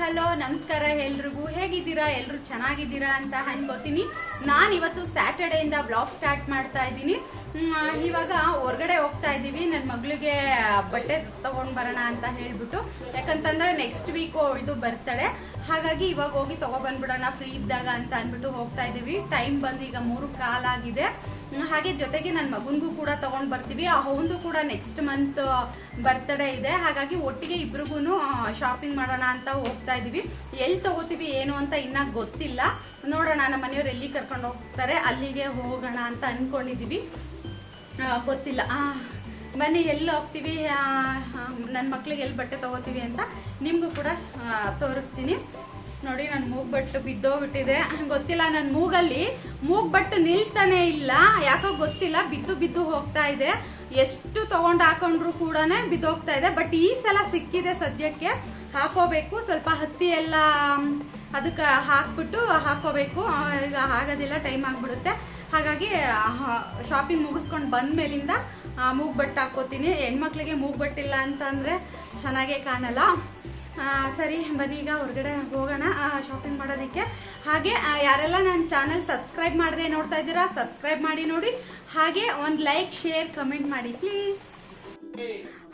Hello ನಮಸ್ಕಾರ ಎಲ್ರಿಗೂ. ಹೇಗಿದ್ದೀರಾ? ಎಲ್ಲರೂ ಚೆನ್ನಾಗಿದ್ದೀರಾ ಅಂತ ಅನ್ಕೋತೀನಿ. ನಾನು ಇವತ್ತು ಸ್ಯಾಟರ್ಡೇಯಿಂದ ಬ್ಲಾಗ್ ಸ್ಟಾರ್ಟ್ ಮಾಡ್ತಾ ಇದ್ದೀನಿ. ಇವಾಗ ಹೊರಗಡೆ ಹೋಗ್ತಾ ಇದ್ದೀವಿ. ನನ್ನ ಮಗಳಿಗೆ ಬಟ್ಟೆ ತಗೊಂಡ್ ಬರೋಣ ಅಂತ ಹೇಳ್ಬಿಟ್ಟು, ಯಾಕಂತಂದ್ರೆ ನೆಕ್ಸ್ಟ್ ವೀಕ್ ಇದು ಬರ್ತಡೆ. ಹಾಗಾಗಿ ಇವಾಗ ಹೋಗಿ ತಗೊಬಂದ್ಬಿಡೋಣ ಫ್ರೀ ಇದ್ದಾಗ ಅಂತ ಅಂದ್ಬಿಟ್ಟು ಹೋಗ್ತಾ ಇದೀವಿ. ಟೈಮ್ ಬಂದು ಈಗ 3:15 ಆಗಿದೆ. ಹಾಗೆ ಜೊತೆಗೆ ನನ್ನ ಮಗನಿಗೂ ಕೂಡ ತಗೊಂಡ್ ಬರ್ತೀವಿ. ಅವನದು ಕೂಡ ನೆಕ್ಸ್ಟ್ ಮಂತ್ ಬರ್ತಡೇ ಇದೆ. ಹಾಗಾಗಿ ಒಟ್ಟಿಗೆ ಇಬ್ರಿಗೂ ಶಾಪಿಂಗ್ ಮಾಡೋಣ ಅಂತ ಹೋಗ್ತಾ ಇದೀವಿ. ಎಲ್ಲಿ ತಗೋತೀವಿ ಏನು ಅಂತ ಇನ್ನ ಗೊತ್ತಿಲ್ಲ. ನೋಡೋಣ, ನಮ್ಮ ಮನೆಯವ್ರು ಎಲ್ಲಿ ಕರ್ಕೊಂಡು ಹೋಗ್ತಾರೆ ಅಲ್ಲಿಗೆ ಹೋಗೋಣ ಅಂತ ಅನ್ಕೊಂಡಿದೀವಿ. ಗೊತ್ತಿಲ್ಲ. ಬನ್ನಿ, ಎಲ್ಲಿ ಹೋಗ್ತೀವಿ, ನನ್ನ ಮಕ್ಳಿಗೆ ಎಲ್ಲಿ ಬಟ್ಟೆ ತಗೋತೀವಿ ಅಂತ ನಿಮಗೂ ಕೂಡ ತೋರಿಸ್ತೀನಿ. ನೋಡಿ, ನನ್ನ ಮೂಗ್ಬಟ್ಟು ಬಿದ್ದೋಗ್ಬಿಟ್ಟಿದೆ. ಗೊತ್ತಿಲ್ಲ, ನನ್ನ ಮೂಗಲ್ಲಿ ಮೂಗ್ಬಟ್ಟು ನಿಲ್ತಾನೆ ಇಲ್ಲ, ಯಾಕೋ ಗೊತ್ತಿಲ್ಲ. ಬಿದ್ದು ಹೋಗ್ತಾ ಇದೆ. ಎಷ್ಟು ತಗೊಂಡು ಹಾಕೊಂಡ್ರು ಕೂಡ ಬಿದ್ದೋಗ್ತಾ ಇದೆ. ಬಟ್ ಈ ಸಲ ಸಿಕ್ಕಿದೆ, ಸದ್ಯಕ್ಕೆ ಹಾಕೋಬೇಕು. ಸ್ವಲ್ಪ ಹತ್ತಿ ಎಲ್ಲ ಅದಕ್ಕೆ ಹಾಕ್ಬಿಟ್ಟು ಹಾಕೋಬೇಕು. ಈಗ ಆಗೋದಿಲ್ಲ, ಟೈಮ್ ಆಗ್ಬಿಡುತ್ತೆ. ಹಾಗಾಗಿ ಶಾಪಿಂಗ್ ಮುಗಿಸ್ಕೊಂಡು ಬಂದ ಮೇಲಿಂದ ಮೂಗ್ಬಟ್ಟು ಹಾಕೋತೀನಿ. ಹೆಣ್ಮಕ್ಳಿಗೆ ಮೂಗ್ಬಟ್ಟಿಲ್ಲ ಅಂತಂದ್ರೆ ಚೆನ್ನಾಗೇ ಕಾಣಲ್ಲ. ಸರಿ, ಬನ್ನಿ ಈಗ ಹೊರಗಡೆ ಹೋಗೋಣ ಶಾಪಿಂಗ್ ಮಾಡೋದಕ್ಕೆ. ಹಾಗೆ ಯಾರೆಲ್ಲ ನನ್ನ ಚಾನಲ್ ಸಬ್ಸ್ಕ್ರೈಬ್ ಮಾಡದೆ ನೋಡ್ತಾ ಇದ್ದೀರಾ, ಸಬ್ಸ್ಕ್ರೈಬ್ ಮಾಡಿ ನೋಡಿ. ಹಾಗೆ ಒಂದು ಲೈಕ್, ಶೇರ್, ಕಮೆಂಟ್ ಮಾಡಿ ಪ್ಲೀಸ್.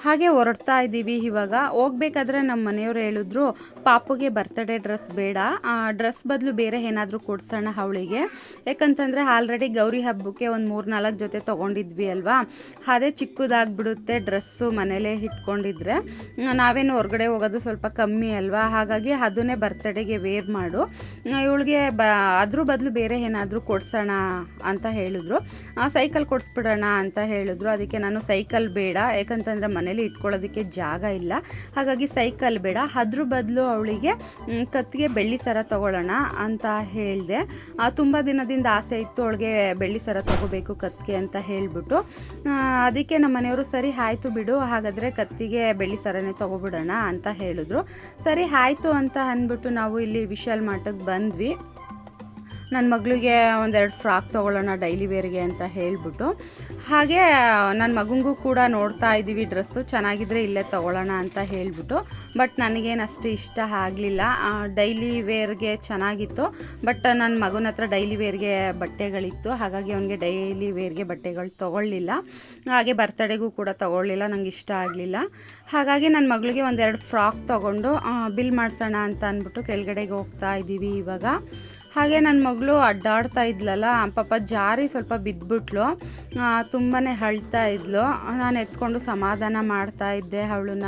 ಹಾಗೆ ಹೊರಡ್ತಾ ಇದ್ದೀವಿ. ಇವಾಗ ಹೋಗ್ಬೇಕಾದ್ರೆ ನಮ್ಮ ಮನೆಯವರು ಹೇಳಿದ್ರು, ಪಾಪುಗೆ ಬರ್ತಡೇ ಡ್ರೆಸ್ ಬೇಡ, ಡ್ರೆಸ್ ಬದಲು ಬೇರೆ ಏನಾದರೂ ಕೊಡ್ಸೋಣ ಅವಳಿಗೆ. ಯಾಕಂತಂದರೆ ಆಲ್ರೆಡಿ ಗೌರಿ ಹಬ್ಬಕ್ಕೆ ಒಂದು 3-4 ಜೊತೆ ತೊಗೊಂಡಿದ್ವಿ ಅಲ್ವಾ. ಅದೇ ಚಿಕ್ಕದಾಗ್ಬಿಡುತ್ತೆ ಡ್ರೆಸ್ಸು ಮನೇಲೇ ಇಟ್ಕೊಂಡಿದ್ರೆ. ನಾವೇನು ಹೊರಗಡೆ ಹೋಗೋದು ಸ್ವಲ್ಪ ಕಮ್ಮಿ ಅಲ್ವಾ. ಹಾಗಾಗಿ ಅದನ್ನೇ ಬರ್ತಡೇಗೆ ವೇರ್ ಮಾಡು, ಇವಳಿಗೆ ಅದ್ರ ಬದಲು ಬೇರೆ ಏನಾದರೂ ಕೊಡ್ಸೋಣ ಅಂತ ಹೇಳಿದ್ರು. ಸೈಕಲ್ ಕೊಡಿಸ್ಬಿಡೋಣ ಅಂತ ಹೇಳಿದ್ರು. ಅದಕ್ಕೆ ನಾನು ಸೈಕಲ್ ಬೇಡ, ಯಾಕಂತಂದರೆ ಮನೇಲಿ ಇಟ್ಕೊಳ್ಳೋದಕ್ಕೆ ಜಾಗ ಇಲ್ಲ. ಹಾಗಾಗಿ ಸೈಕಲ್ ಬೇಡ, ಅದ್ರ ಬದಲು ಅವಳಿಗೆ ಕತ್ತಿಗೆ ಬೆಳ್ಳಿ ಸರ ತಗೊಳ್ಳೋಣ ಅಂತ ಹೇಳಿದೆ. ತುಂಬ ದಿನದಿಂದ ಆಸೆ ಇತ್ತು ಅವಳಿಗೆ ಬೆಳ್ಳಿ ಸರ ತಗೋಬೇಕು ಕತ್ತಿಗೆ ಅಂತ ಹೇಳಿಬಿಟ್ಟು. ಅದಕ್ಕೆ ನಮ್ಮ ಮನೆಯವರು ಸರಿ ಆಯಿತು ಬಿಡು, ಹಾಗಾದರೆ ಕತ್ತಿಗೆ ಬೆಳ್ಳಿ ಸರನೇ ತಗೋಬಿಡೋಣ ಅಂತ ಹೇಳಿದ್ರು. ಸರಿ ಆಯಿತು ಅಂತ ಅಂದ್ಬಿಟ್ಟು ನಾವು ಇಲ್ಲಿ ವಿಶಾಲ್ ಮಾರ್ಟಿಗೆ ಬಂದ್ವಿ. ನನ್ನ ಮಗಳಿಗೆ ಒಂದೆರಡು ಫ್ರಾಕ್ ತೊಗೊಳ್ಳೋಣ ಡೈಲಿ ವೇರ್ಗೆ ಅಂತ ಹೇಳಿಬಿಟ್ಟು. ಹಾಗೆ ನನ್ನ ಮಗನಿಗೂ ಕೂಡ ನೋಡ್ತಾ ಇದ್ದೀವಿ ಡ್ರೆಸ್ಸು, ಚೆನ್ನಾಗಿದ್ರೆ ಇಲ್ಲೇ ತೊಗೊಳ್ಳೋಣ ಅಂತ ಹೇಳಿಬಿಟ್ಟು. ಬಟ್ ನನಗೇನು ಅಷ್ಟು ಇಷ್ಟ ಆಗಲಿಲ್ಲ. ಡೈಲಿ ವೇರ್ಗೆ ಚೆನ್ನಾಗಿತ್ತು, ಬಟ್ ನನ್ನ ಮಗನ ಹತ್ರ ಡೈಲಿ ವೇರ್ಗೆ ಬಟ್ಟೆಗಳಿತ್ತು. ಹಾಗಾಗಿ ಅವನಿಗೆ ಡೈಲಿ ವೇರ್ಗೆ ಬಟ್ಟೆಗಳು ತೊಗೊಳ್ಳಿಲ್ಲ. ಹಾಗೆ ಬರ್ತಡೆಗೂ ಕೂಡ ತೊಗೊಳ್ಳಿಲ್ಲ, ನಂಗೆ ಇಷ್ಟ ಆಗಲಿಲ್ಲ. ಹಾಗಾಗಿ ನನ್ನ ಮಗಳಿಗೆ ಒಂದೆರಡು ಫ್ರಾಕ್ ತೊಗೊಂಡು ಬಿಲ್ ಮಾಡಿಸೋಣ ಅಂತ ಅಂದ್ಬಿಟ್ಟು ಕೆಳಗಡೆಗೆ ಹೋಗ್ತಾ ಇದ್ದೀವಿ ಇವಾಗ. ಹಾಗೆ ನನ್ನ ಮಗಳು ಅಡ್ಡಾಡ್ತಾ ಇದ್ಲಲ್ಲ, ಪಾಪ ಜಾರಿ ಸ್ವಲ್ಪ ಬಿದ್ದುಬಿಟ್ಲು. ತುಂಬಾ ಅಳ್ತಾ ಇದ್ಲು. ನಾನು ಎತ್ಕೊಂಡು ಸಮಾಧಾನ ಮಾಡ್ತಾ ಇದ್ದೆ ಅವಳನ್ನ.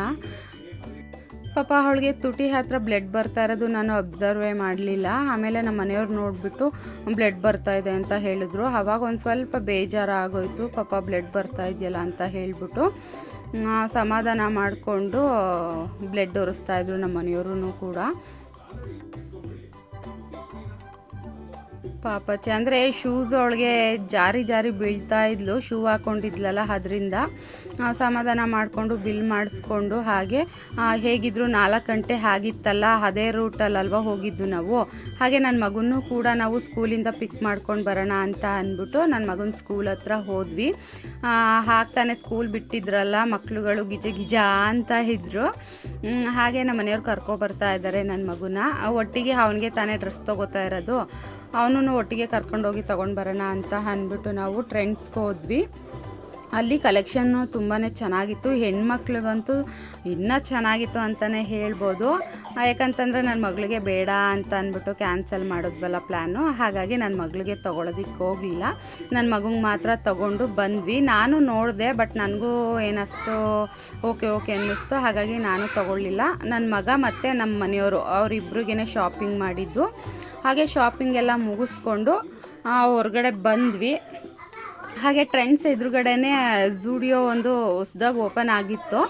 ಪಾಪ ಅವಳಿಗೆ ತುಟಿ ಹತ್ರ ಬ್ಲಡ್ ಬರ್ತಾ ಇರೋದು ನಾನು ಅಬ್ಸರ್ವೇ ಮಾಡಲಿಲ್ಲ. ಆಮೇಲೆ ನಮ್ಮ ಮನೆಯವ್ರು ನೋಡಿಬಿಟ್ಟು ಬ್ಲಡ್ ಬರ್ತಾ ಇದೆ ಅಂತ ಹೇಳಿದ್ರು. ಆವಾಗ ಒಂದು ಸ್ವಲ್ಪ ಬೇಜಾರಾಗೋಯ್ತು, ಪಾಪ ಬ್ಲಡ್ ಬರ್ತಾ ಇದೆಯಲ್ಲ ಅಂತ ಹೇಳಿಬಿಟ್ಟು. ಸಮಾಧಾನ ಮಾಡಿಕೊಂಡು ಬ್ಲಡ್ ಒರೆಸ್ತಾಯಿದ್ರು ನಮ್ಮ ಮನೆಯವರು ಕೂಡ. ಪಾಪಚ್ಚೆ ಅಂದರೆ ಶೂಸ್ ಅವಳಿಗೆ ಜಾರಿ ಬೀಳ್ತಾ ಇದ್ಲು, ಶೂ ಹಾಕ್ಕೊಂಡಿದ್ಲಲ್ಲ, ಅದರಿಂದ ಸಮಾಧಾನ ಮಾಡಿಕೊಂಡು ಬಿಲ್ ಮಾಡಿಸ್ಕೊಂಡು. ಹಾಗೆ ಹೇಗಿದ್ರು 4 ಗಂಟೆ ಆಗಿತ್ತಲ್ಲ, ಅದೇ ರೂಟಲ್ಲಲ್ವ ಹೋಗಿದ್ದು ನಾವು. ಹಾಗೆ ನನ್ನ ಮಗನೂ ಕೂಡ ನಾವು ಸ್ಕೂಲಿಂದ ಪಿಕ್ ಮಾಡ್ಕೊಂಡು ಬರೋಣ ಅಂತ ಅಂದ್ಬಿಟ್ಟು ನನ್ನ ಮಗನ ಸ್ಕೂಲ್ ಹತ್ರ ಹೋದ್ವಿ. ಹಾಕ್ತಾನೆ ಸ್ಕೂಲ್ ಬಿಟ್ಟಿದ್ರಲ್ಲ, ಮಕ್ಳುಗಳು ಗಿಜ ಅಂತ ಇದ್ದರು. ಹಾಗೆ ನಮ್ಮ ಮನೆಯವ್ರು ಕರ್ಕೊಬರ್ತಾ ಇದ್ದಾರೆ ನನ್ನ ಮಗುನ. ಒಟ್ಟಿಗೆ ಅವನಿಗೆ ತಾನೇ ಡ್ರೆಸ್ ತೊಗೋತಾ ಇರೋದು, ಅವನು ಒಟ್ಟಿಗೆ ಕರ್ಕೊಂಡೋಗಿ ತೊಗೊಂಡು ಬರೋಣ ಅಂತ ಅಂದ್ಬಿಟ್ಟು ನಾವು ಟ್ರೆಂಡ್ಸ್ಗೆ ಹೋದ್ವಿ. ಅಲ್ಲಿ ಕಲೆಕ್ಷನ್ನು ತುಂಬಾ ಚೆನ್ನಾಗಿತ್ತು. ಹೆಣ್ಮಕ್ಳಿಗಂತೂ ಇನ್ನೂ ಚೆನ್ನಾಗಿತ್ತು ಅಂತಲೇ ಹೇಳ್ಬೋದು. ಯಾಕಂತಂದರೆ ನನ್ನ ಮಗಳಿಗೆ ಬೇಡ ಅಂತ ಅಂದ್ಬಿಟ್ಟು ಕ್ಯಾನ್ಸಲ್ ಮಾಡಿದ್ವಲ್ಲ ಪ್ಲ್ಯಾನು. ಹಾಗಾಗಿ ನನ್ನ ಮಗಳಿಗೆ ತೊಗೊಳೋದಕ್ಕೆ ಹೋಗಲಿಲ್ಲ, ನನ್ನ ಮಗಂಗೆ ಮಾತ್ರ ತೊಗೊಂಡು ಬಂದ್ವಿ. ನಾನು ನೋಡಿದೆ, ಬಟ್ ನನಗೂ ಏನಷ್ಟು ಓಕೆ ಅನ್ನಿಸ್ತು. ಹಾಗಾಗಿ ನಾನು ತೊಗೊಳ್ಳಿಲ್ಲ. ನನ್ನ ಮಗ ಮತ್ತು ನಮ್ಮ ಮನೆಯವರು ಅವರಿಬ್ರಿಗೇ ಶಾಪಿಂಗ್ ಮಾಡಿದ್ದು. ಹಾಗೆ ಶಾಪಿಂಗ್ ಎಲ್ಲ ಮುಗಿಸ್ಕೊಂಡು ಹೊರಗಡೆ ಬಂದ್ವಿ. ಹಾಗೆ ಟ್ರೆಂಡ್ಸ್ ಎದುರುಗಡೆನೇ ಝೂಡಿಯೋ ಒಂದು ಹೊಸ್ದಾಗಿ ಓಪನ್ ಆಗಿತ್ತು.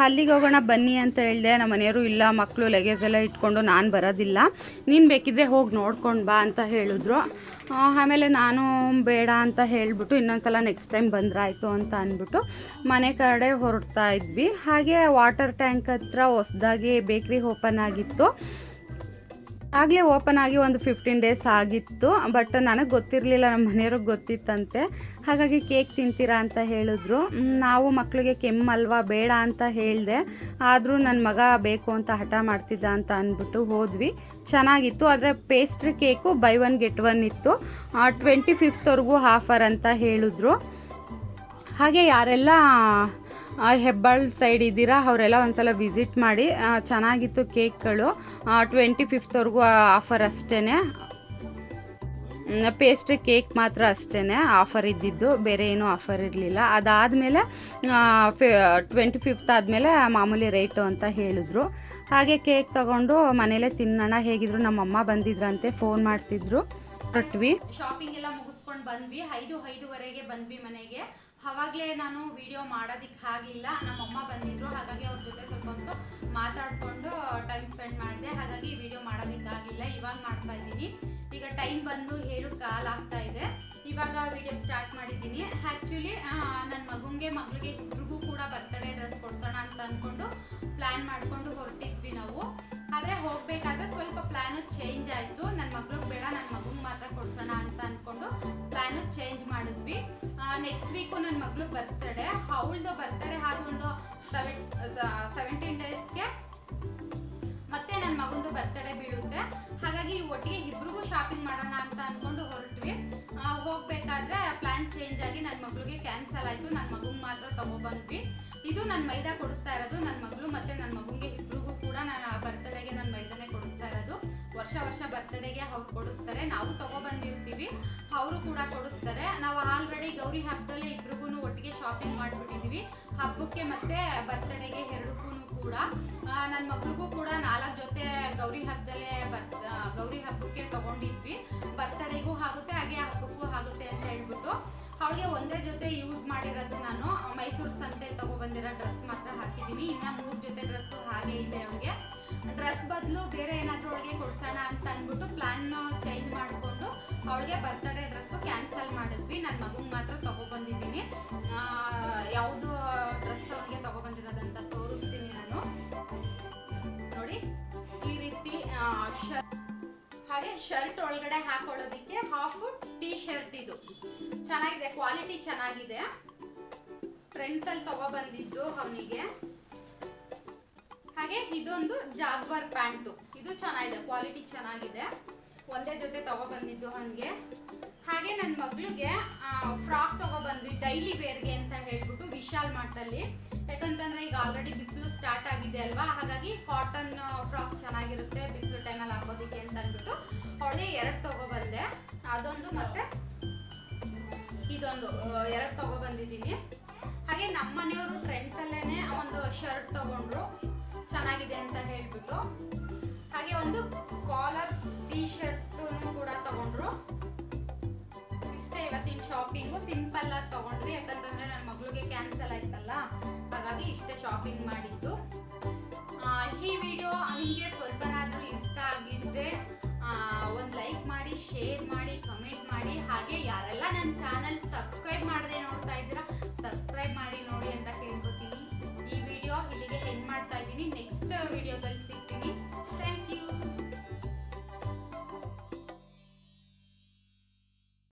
ಅಲ್ಲಿಗೆ ಹೋಗೋಣ ಬನ್ನಿ ಅಂತ ಹೇಳಿದೆ. ನಮ್ಮ ಮನೆಯವರು ಇಲ್ಲ, ಮಕ್ಕಳು ಲಗೇಜ್ ಎಲ್ಲ ಇಟ್ಕೊಂಡು ನಾನು ಬರೋದಿಲ್ಲ, ನೀನು ಬೇಕಿದ್ರೆ ಹೋಗಿ ನೋಡ್ಕೊಂಡು ಬಾ ಅಂತ ಹೇಳಿದ್ರು. ಆಮೇಲೆ ನಾನು ಬೇಡ ಅಂತ ಹೇಳಿಬಿಟ್ಟು ಇನ್ನೊಂದು ಸಲ ನೆಕ್ಸ್ಟ್ ಟೈಮ್ ಬಂದ್ರಾಯ್ತು ಅಂತ ಅಂದ್ಬಿಟ್ಟು ಮನೆ ಕಡೆ ಹೊರಡ್ತಾ ಇದ್ವಿ. ಹಾಗೆ ವಾಟರ್ ಟ್ಯಾಂಕ್ ಹತ್ರ ಹೊಸ್ದಾಗಿ ಬೇಕ್ರಿ ಓಪನ್ ಆಗಿತ್ತು. ಆಗಲೇ ಓಪನ್ ಆಗಿ ಒಂದು 15 ಡೇಸ್ ಆಗಿತ್ತು. ಬಟ್ ನನಗೆ ಗೊತ್ತಿರಲಿಲ್ಲ, ನಮ್ಮ ಮನೆಯವ್ರಿಗೆ ಗೊತ್ತಿತ್ತಂತೆ. ಹಾಗಾಗಿ ಕೇಕ್ ತಿಂತೀರಾ ಅಂತ ಹೇಳಿದ್ರು. ನಾವು ಮಕ್ಕಳಿಗೆ ಕೆಮ್ಮಲ್ವಾ ಬೇಡ ಅಂತ ಹೇಳಿದೆ. ಆದರೂ ನನ್ನ ಮಗ ಬೇಕು ಅಂತ ಹಠ ಮಾಡ್ತಿದ್ದ ಅಂತ ಅಂದ್ಬಿಟ್ಟು ಹೋದ್ವಿ. ಚೆನ್ನಾಗಿತ್ತು. ಆದರೆ ಪೇಸ್ಟ್ರಿ ಕೇಕು ಬೈ 1 get 1 ಇತ್ತು. 25th ಆಫರ್ ಅಂತ ಹೇಳಿದ್ರು. ಹಾಗೆ ಯಾರೆಲ್ಲ ಹೆಬ್ಬಾಳ್ ಸೈಡ್ ಇದ್ದೀರಾ ಅವರೆಲ್ಲ ಒಂದ್ಸಲ ವಿಸಿಟ್ ಮಾಡಿ. ಚೆನ್ನಾಗಿತ್ತು ಕೇಕ್ಗಳು. 25th ಆಫರ್ ಅಷ್ಟೇ. ಪೇಸ್ಟ್ರಿ ಕೇಕ್ ಮಾತ್ರ ಅಷ್ಟೇ ಆಫರ್ ಇದ್ದಿದ್ದು, ಬೇರೆ ಏನೂ ಆಫರ್ ಇರಲಿಲ್ಲ. ಅದಾದಮೇಲೆ 25th ಆದಮೇಲೆ ಮಾಮೂಲಿ ರೇಟು ಅಂತ ಹೇಳಿದ್ರು. ಹಾಗೆ ಕೇಕ್ ತಗೊಂಡು ಮನೇಲೇ ತಿನ್ನೋಣ, ಹೇಗಿದ್ರು ನಮ್ಮಮ್ಮ ಬಂದಿದ್ರಂತೆ, ಫೋನ್ ಮಾಡಿಸಿದ್ರು. ಹೊರಟ್ವಿ. ಶಾಪಿಂಗ್ ಎಲ್ಲ ಮುಗಿಸ್ಕೊಂಡು ಬಂದ್ವಿ. 5:05ವರೆಗೆ ಬಂದ್ವಿ ಮನೆಗೆ. ಅವಾಗಲೇ ನಾನು ವಿಡಿಯೋ ಮಾಡೋದಕ್ಕೆ ಆಗಲಿಲ್ಲ, ನಮ್ಮಮ್ಮ ಬಂದಿದ್ರು. ಹಾಗಾಗಿ ಅವ್ರ ಜೊತೆ ಸ್ವಲ್ಪ ಹೊತ್ತು ಮಾತಾಡಿಕೊಂಡು ಟೈಮ್ ಸ್ಪೆಂಡ್ ಮಾಡಿದೆ. ಹಾಗಾಗಿ ವಿಡಿಯೋ ಮಾಡೋದಕ್ಕಾಗಲಿಲ್ಲ. ಇವಾಗ ಮಾಡ್ತಾ ಇದ್ದೀನಿ. ಈಗ ಟೈಮ್ ಬಂದು 7 ಕಾಲ್ ಆಗ್ತಾ ಇದೆ. ಇವಾಗ ವಿಡಿಯೋ ಸ್ಟಾರ್ಟ್ ಮಾಡಿದ್ದೀನಿ. ಆ್ಯಕ್ಚುಲಿ ನನ್ನ ಮಗಳಿಗೆ ಇಬ್ರಿಗೂ ಕೂಡ ಬರ್ತಡೇ ಡ್ರೆಸ್ ಕೊಡ್ಸೋಣ ಅಂತ ಅಂದ್ಕೊಂಡು ಪ್ಲ್ಯಾನ್ ಮಾಡಿಕೊಂಡು ಹೊರಟಿದ್ವಿ ನಾವು. ಆದರೆ ಹೋಗಬೇಕಾದ್ರೆ ಸ್ವಲ್ಪ ಪ್ಲ್ಯಾನು ಚೇಂಜ್ ಆಯಿತು. ನನ್ನ ಮಗಳಿಗೆ ಬೇಡ, ನನ್ನ ಮಗುಗೆ ಮಾತ್ರ ಕೊಡ್ಸೋಣ ಅಂತ ಅಂದ್ಕೊಂಡು ಪ್ಲ್ಯಾನು ಚೇಂಜ್ ಮಾಡಿದ್ವಿ. ನೆಕ್ಸ್ಟ್ ವೀಕು ನನ್ನ ಮಗಳು ಬರ್ತಡೇ, ಅವಳದು ಬರ್ತಡೇ ಆಗಿ ಒಂದು 17 ಡೇಸ್ಗೆ ಮತ್ತೆ ನನ್ನ ಮಗಂದು ಬರ್ತಡೇ ಬೀಳುತ್ತೆ. ಹಾಗಾಗಿ ಒಟ್ಟಿಗೆ ಇಬ್ರಿಗೂ ಶಾಪಿಂಗ್ ಮಾಡೋಣ ಅಂತ ಅಂದ್ಕೊಂಡು ಹೊರಟ್ವಿ. ಹೋಗಬೇಕಾದ್ರೆ ಪ್ಲ್ಯಾನ್ ಚೇಂಜ್ ಆಗಿ ನನ್ನ ಮಗಳಿಗೆ ಕ್ಯಾನ್ಸಲ್ ಆಯಿತು. ನನ್ನ ಮಗುಗೆ ಮಾತ್ರ ತಗೊಬಂದ್ವಿ. ಇದು ನನ್ನ ಮೈದಾ ಕೊಡಿಸ್ತಾ ಇರೋದು. ನನ್ನ ಮಗಳು ಮತ್ತು ನನ್ನ ಮಗುಗೆ ಇಬ್ರಿಗೂ ಕೂಡ ನಾನು ಬರ್ತಡೇಗೆ ನನ್ನ ಮೈದಾನೇ ಕೊಡಿಸ್ತಾ ಇರೋದು. ವರ್ಷ ಬರ್ತಡೇಗೆ ಅವ್ರು ಕೊಡಿಸ್ತಾರೆ, ನಾವು ತಗೊಬಂದಿರ್ತೀವಿ, ಅವರು ಕೂಡ ಕೊಡಿಸ್ತಾರೆ. ನಾವು ಆಲ್ರೆಡಿ ಗೌರಿ ಹಬ್ಬದಲ್ಲೇ ಇಬ್ರಿಗೂ ಒಟ್ಟಿಗೆ ಶಾಪಿಂಗ್ ಮಾಡಿಬಿಟ್ಟಿದ್ದೀವಿ. ಹಬ್ಬಕ್ಕೆ ಮತ್ತು ಬರ್ತಡೇಗೆ ಎರಡಕ್ಕೂ ಕೂಡ. ನನ್ನ ಮಗಳಿಗೂ ಕೂಡ 4 ಜೊತೆ ಗೌರಿ ಹಬ್ಬಕ್ಕೆ ತಗೊಂಡಿದ್ವಿ. ಬರ್ತಡೇಗೂ ಆಗುತ್ತೆ, ಹಾಗೆ ಹಬ್ಬಕ್ಕೂ ಆಗುತ್ತೆ ಅಂತ ಹೇಳ್ಬಿಟ್ಟು ಅವಳಿಗೆ ಒಂದೇ ಜೊತೆ ಯೂಸ್ ಮಾಡಿರೋದು. ನಾನು ಮೈಸೂರು ಸಂತೆಯಲ್ಲಿ ತಗೊಬಂದಿರೋ ಡ್ರೆಸ್ ಮಾತ್ರ ಹಾಕಿದ್ದೀನಿ. ಇನ್ನು 3 ಜೊತೆ ಡ್ರೆಸ್ಸು ಹಾಗೆ ಇದೆ. ಅವಳಿಗೆ ಡ್ರೆಸ್ ಬದಲು ಬೇರೆ ಏನಾದರೂ ಅವಳಿಗೆ ಕೊಡ್ಸೋಣ ಅಂತ ಅಂದ್ಬಿಟ್ಟು ಪ್ಲ್ಯಾನ್ ಚೇಂಜ್ ಮಾಡಿಕೊಂಡು ಅವಳಿಗೆ ಬರ್ತಡೇ ಡ್ರೆಸ್ಸು ಕ್ಯಾನ್ಸಲ್ ಮಾಡಿದ್ವಿ. ನನ್ನ ಮಗುಗೆ ಮಾತ್ರ ತಗೊಬಂದಿದ್ದೀನಿ. ಯಾವುದು ಡ್ರೆಸ್ ಅವನಿಗೆ ತಗೊಬಂದಿರೋದಂತ ತೋರಿಸ್ತೀನಿ ನಾನು. ನೋಡಿ, ಈ ರೀತಿ ಹಾಗೆ ಶರ್ಟ್ ಒಳಗಡೆ ಹಾಕೊಳ್ಳೋದಕ್ಕೆ ಹಾಫ್ ಟೀ ಶರ್ಟ್. ಇದು ಚೆನ್ನಾಗಿದೆ, ಕ್ವಾಲಿಟಿ ಚೆನ್ನಾಗಿದೆ. ಫ್ರೆಂಡ್ಸ್ ಅಲ್ಲಿ ತಗೊಬಂದಿದ್ದು ಅವನಿಗೆ. ಹಾಗೆ ಇದೊಂದು ಜಾಗ್ವಾರ್ ಪ್ಯಾಂಟು, ಇದು ಚೆನ್ನಾಗಿದೆ, ಕ್ವಾಲಿಟಿ ಚೆನ್ನಾಗಿದೆ. ಒಂದೇ ಜೊತೆ ತಗೊಬಂದಿದ್ದು ಅವನಿಗೆ. ಹಾಗೆ ನನ್ನ ಮಗಳಿಗೆ ಫ್ರಾಕ್ ತಗೊಬಂದ್ವಿ ಡೈಲಿ ವೇರ್ಗೆ ಅಂತ ಹೇಳ್ಬಿಟ್ಟು ವಿಶಾಲ್ ಮಾರ್ಟಲ್ಲಿ. ಯಾಕಂತಂದ್ರೆ ಈಗ ಆಲ್ರೆಡಿ ಬಿಸಿಲು ಸ್ಟಾರ್ಟ್ ಆಗಿದೆ ಅಲ್ವಾ, ಹಾಗಾಗಿ ಕಾಟನ್ ಫ್ರಾಕ್ ಚೆನ್ನಾಗಿರುತ್ತೆ ಬಿಸಿಲು ಟೈಮಲ್ಲಿ ಹಾಕೋದಕ್ಕೆ ಅಂತ ಅಂದ್ಬಿಟ್ಟು ಅವಳಿಗೆ 2 ತಗೊಬಂದೆ. ಅದೊಂದು ಮತ್ತೆ ಇದೊಂದು 2 ತಗೊಬಂದಿದ್ದೀನಿ. ಹಾಗೆ ನಮ್ಮ ಮನೆಯವರು ಟ್ರೆಂಡ್ಸಲ್ಲೇ ಒಂದು ಶರ್ಟ್ ತಗೊಂಡ್ರು, ಚೆನ್ನಾಗಿದೆ ಅಂತ ಹೇಳ್ಬಿಟ್ಟು. ಹಾಗೆ ಒಂದು ಕಾಲರ್ ಟೀ ಶರ್ಟು ಕೂಡ ತಗೊಂಡ್ರು. ಇಷ್ಟೇ ಇವತ್ತಿನ ಶಾಪಿಂಗು. ಸಿಂಪಲ್ ಆಗಿ ತಗೊಂಡ್ವಿ, ಯಾಕಂತಂದ್ರೆ ನನ್ನ ಮಗಳಿಗೆ ಕ್ಯಾನ್ಸಲ್ ಆಯ್ತಲ್ಲ, ಹಾಗಾಗಿ ಇಷ್ಟೇ ಶಾಪಿಂಗ್ ಮಾಡಿದ್ದು. ಈ ವಿಡಿಯೋ ನಿಮಗೆ ಸ್ವಲ್ಪನಾದರೂ ಇಷ್ಟ ಆಗಿದ್ರೆ ಒಂದು ಲೈಕ್ ಮಾಡಿ, ಶೇರ್ ಮಾಡಿ, ಕಮೆಂಟ್ ಮಾಡಿ. ಹಾಗೆ ಯಾರೆಲ್ಲ ನನ್ನ ಚಾನಲ್ ಸಬ್ಸ್ಕ್ರೈಬ್ ಮಾಡದೆ ನೋಡ್ತಾ ಇದ್ದೀರಾ, ಸಬ್ಸ್ಕ್ರೈಬ್ ಮಾಡಿ ನೋಡಿ ಅಂತ ಕೇಳ್ಕೊತೀನಿ. ಈ ವಿಡಿಯೋ ಇಲ್ಲಿಗೆ ಎಂಡ್ ಮಾಡ್ತಾ ಇದ್ದೀನಿ. ನೆಕ್ಸ್ಟ್ ವಿಡಿಯೋದಲ್ಲಿ